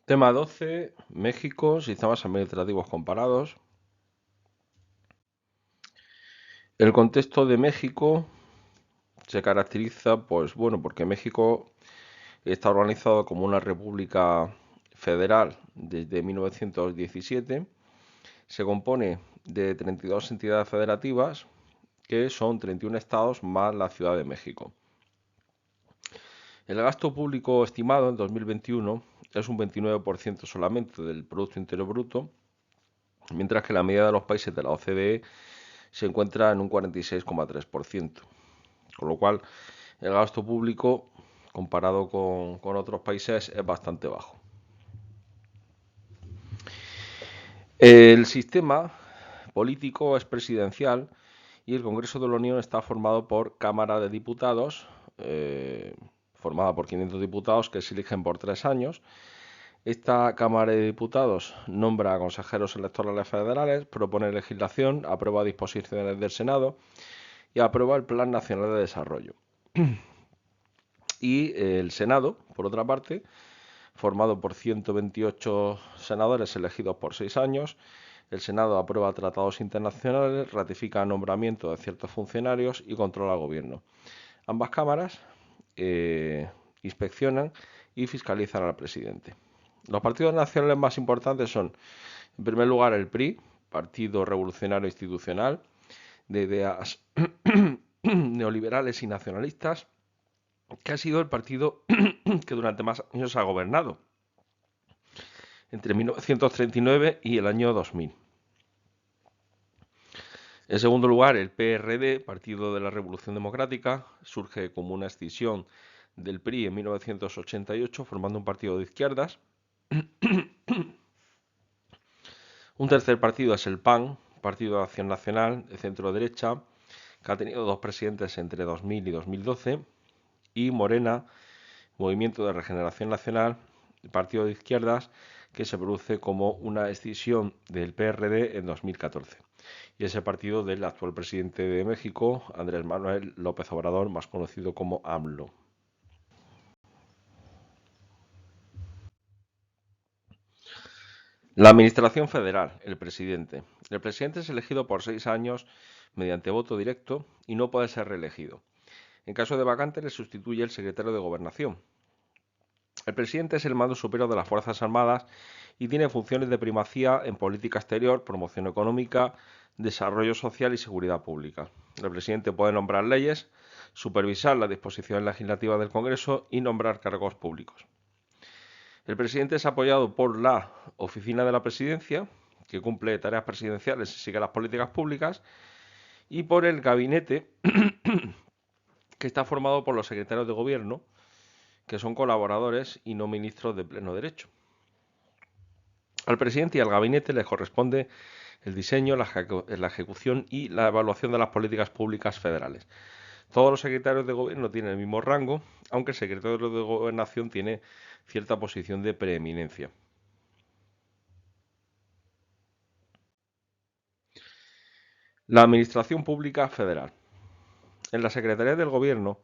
Tema 12. México, sistemas administrativos comparados. El contexto de México se caracteriza, pues bueno, porque México está organizado como una república federal desde 1917. Se compone de 32 entidades federativas, que son 31 estados más la Ciudad de México. El gasto público estimado en 2021 es un 29% solamente del Producto Interior Bruto, mientras que la media de los países de la OCDE se encuentra en un 46,3%. Con lo cual, el gasto público, comparado con otros países, es bastante bajo. El sistema político es presidencial y el Congreso de la Unión está formado por Cámara de Diputados, formada por 500 diputados que se eligen por 3 años. Esta Cámara de Diputados nombra a consejeros electorales federales, propone legislación, aprueba disposiciones del Senado y aprueba el Plan Nacional de Desarrollo. Y el Senado, por otra parte, formado por 128 senadores elegidos por 6 años, el Senado aprueba tratados internacionales, ratifica nombramiento de ciertos funcionarios y controla al gobierno. Ambas cámaras inspeccionan y fiscalizan al presidente. Los partidos nacionales más importantes son, en primer lugar, el PRI, Partido Revolucionario Institucional, de ideas neoliberales y nacionalistas, que ha sido el partido que durante más años ha gobernado, entre 1939 y el año 2000. En segundo lugar, el PRD, Partido de la Revolución Democrática, surge como una escisión del PRI en 1988, formando un partido de izquierdas. Un tercer partido es el PAN, Partido de Acción Nacional, de centro-derecha, que ha tenido dos presidentes entre 2000 y 2012. Y Morena, Movimiento de Regeneración Nacional, partido de izquierdas, que se produce como una escisión del PRD en 2014. Y ese partido del actual presidente de México, Andrés Manuel López Obrador, más conocido como AMLO. La Administración Federal, el presidente. El presidente es elegido por 6 años mediante voto directo y no puede ser reelegido. En caso de vacante le sustituye el secretario de Gobernación. El presidente es el mando superior de las Fuerzas Armadas y tiene funciones de primacía en política exterior, promoción económica, desarrollo social y seguridad pública. El presidente puede nombrar leyes, supervisar las disposiciones legislativas del Congreso y nombrar cargos públicos. El presidente es apoyado por la Oficina de la Presidencia, que cumple tareas presidenciales y sigue las políticas públicas, y por el gabinete, que está formado por los secretarios de gobierno, que son colaboradores y no ministros de pleno derecho. Al presidente y al gabinete les corresponde el diseño, la ejecución y la evaluación de las políticas públicas federales. Todos los secretarios de gobierno tienen el mismo rango, aunque el secretario de gobernación tiene cierta posición de preeminencia. La Administración Pública Federal. En la Secretaría del Gobierno,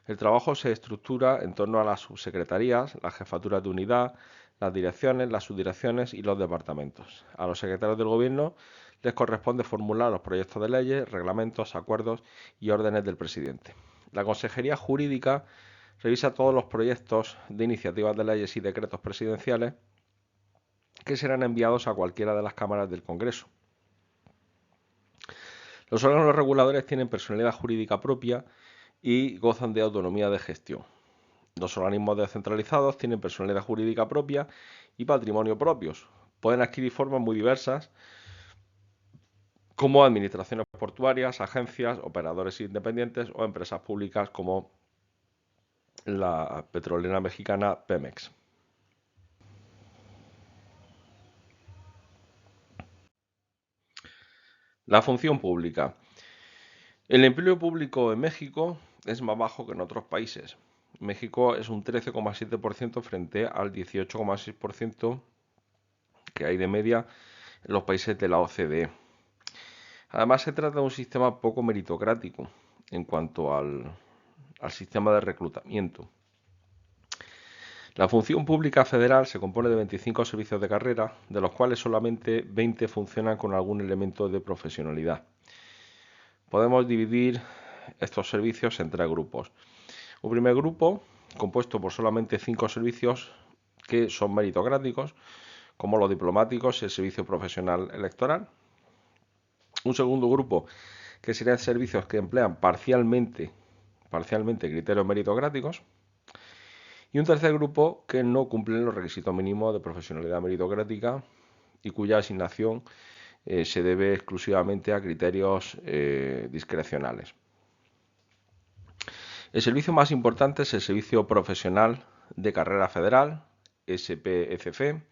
el trabajo se estructura en torno a las subsecretarías, las jefaturas de unidad, las direcciones, las subdirecciones y los departamentos. A los secretarios del Gobierno les corresponde formular los proyectos de leyes, reglamentos, acuerdos y órdenes del presidente. La Consejería Jurídica revisa todos los proyectos de iniciativas de leyes y decretos presidenciales que serán enviados a cualquiera de las cámaras del Congreso. Los órganos reguladores tienen personalidad jurídica propia y gozan de autonomía de gestión. Los organismos descentralizados tienen personalidad jurídica propia y patrimonio propios. Pueden adquirir formas muy diversas, como administraciones portuarias, agencias, operadores independientes o empresas públicas como la petrolera mexicana Pemex. La función pública. El empleo público en México es más bajo que en otros países. México es un 13,7% frente al 18,6% que hay de media en los países de la OCDE. Además, se trata de un sistema poco meritocrático en cuanto al sistema de reclutamiento. La función pública federal se compone de 25 servicios de carrera, de los cuales solamente 20 funcionan con algún elemento de profesionalidad. Podemos dividir estos servicios en 3 grupos. Un primer grupo, compuesto por solamente 5 servicios que son meritocráticos, como los diplomáticos y el servicio profesional electoral. Un segundo grupo, que serían servicios que emplean parcialmente criterios meritocráticos. Y un tercer grupo que no cumplen los requisitos mínimos de profesionalidad meritocrática y cuya asignación se debe exclusivamente a criterios discrecionales. El servicio más importante es el Servicio Profesional de Carrera Federal, SPFC,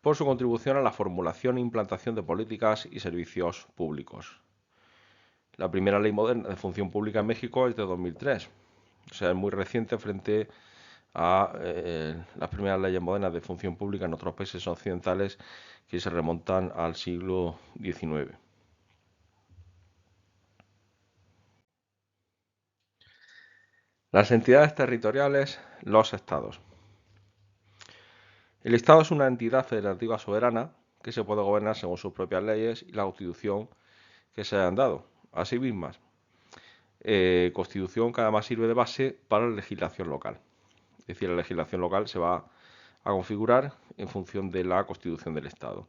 por su contribución a la formulación e implantación de políticas y servicios públicos. La primera ley moderna de función pública en México es de 2003, o sea, es muy reciente frente a las primeras leyes modernas de función pública en otros países occidentales que se remontan al siglo XIX. Las entidades territoriales, los estados. El Estado es una entidad federativa soberana que se puede gobernar según sus propias leyes y la constitución que se hayan dado a sí mismas. Constitución que además sirve de base para la legislación local. Es decir, la legislación local se va a configurar en función de la constitución del Estado.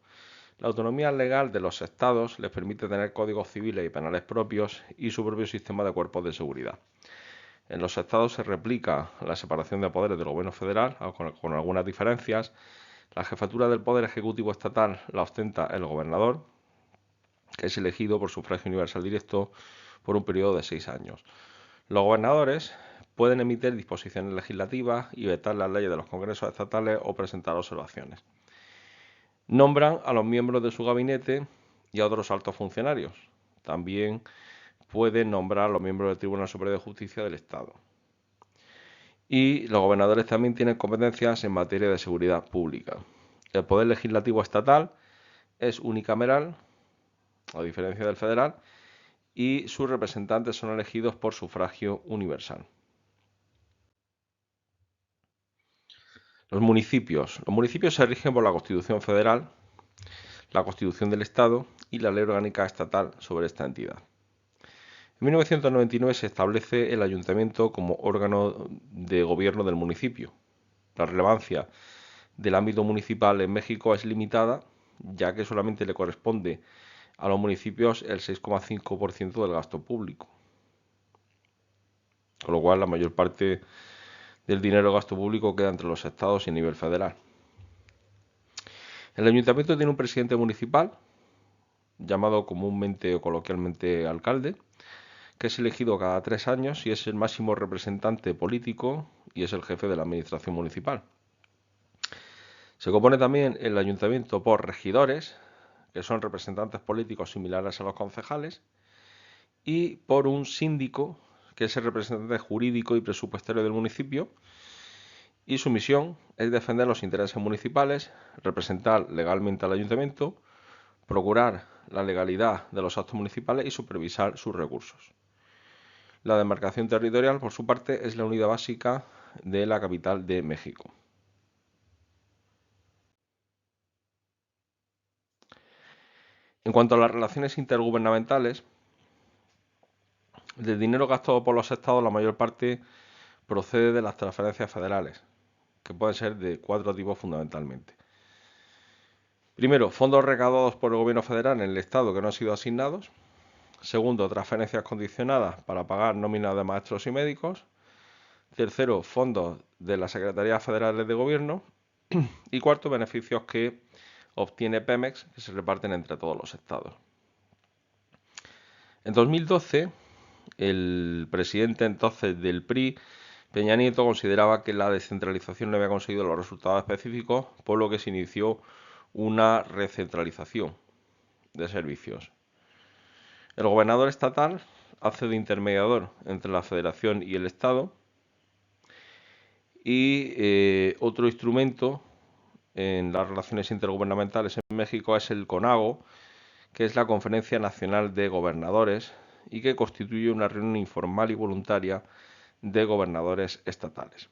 La autonomía legal de los estados les permite tener códigos civiles y penales propios y su propio sistema de cuerpos de seguridad. En los estados se replica la separación de poderes del gobierno federal, con algunas diferencias. La jefatura del poder ejecutivo estatal la ostenta el gobernador, que es elegido por sufragio universal directo por un periodo de 6 años. Los gobernadores pueden emitir disposiciones legislativas y vetar las leyes de los congresos estatales o presentar observaciones. Nombran a los miembros de su gabinete y a otros altos funcionarios. También pueden nombrar a los miembros del Tribunal Superior de Justicia del Estado. Y los gobernadores también tienen competencias en materia de seguridad pública. El poder legislativo estatal es unicameral, a diferencia del federal, y sus representantes son elegidos por sufragio universal. Los municipios. Los municipios se rigen por la Constitución Federal, la Constitución del Estado y la Ley Orgánica Estatal sobre esta entidad. En 1999 se establece el ayuntamiento como órgano de gobierno del municipio. La relevancia del ámbito municipal en México es limitada, ya que solamente le corresponde a los municipios el 6,5% del gasto público. Con lo cual, la mayor parte del dinero de gasto público queda entre los estados y a nivel federal. El ayuntamiento tiene un presidente municipal, llamado comúnmente o coloquialmente alcalde, que es elegido cada 3 años y es el máximo representante político y es el jefe de la administración municipal. Se compone también el ayuntamiento por regidores, que son representantes políticos similares a los concejales, y por un síndico, que es el representante jurídico y presupuestario del municipio, y su misión es defender los intereses municipales, representar legalmente al ayuntamiento, procurar la legalidad de los actos municipales y supervisar sus recursos. La demarcación territorial, por su parte, es la unidad básica de la capital de México. En cuanto a las relaciones intergubernamentales, del dinero gastado por los estados, la mayor parte procede de las transferencias federales, que pueden ser de 4 tipos fundamentalmente. Primero, fondos recaudados por el gobierno federal en el estado que no han sido asignados. Segundo, transferencias condicionadas para pagar nóminas de maestros y médicos. Tercero, fondos de las Secretarías Federales de Gobierno. Y cuarto, beneficios que obtiene Pemex, que se reparten entre todos los estados. En 2012, el presidente entonces del PRI, Peña Nieto, consideraba que la descentralización no había conseguido los resultados específicos, por lo que se inició una recentralización de servicios. El gobernador estatal hace de intermediador entre la federación y el estado, y otro instrumento en las relaciones intergubernamentales en México es el CONAGO, que es la Conferencia Nacional de Gobernadores y que constituye una reunión informal y voluntaria de gobernadores estatales.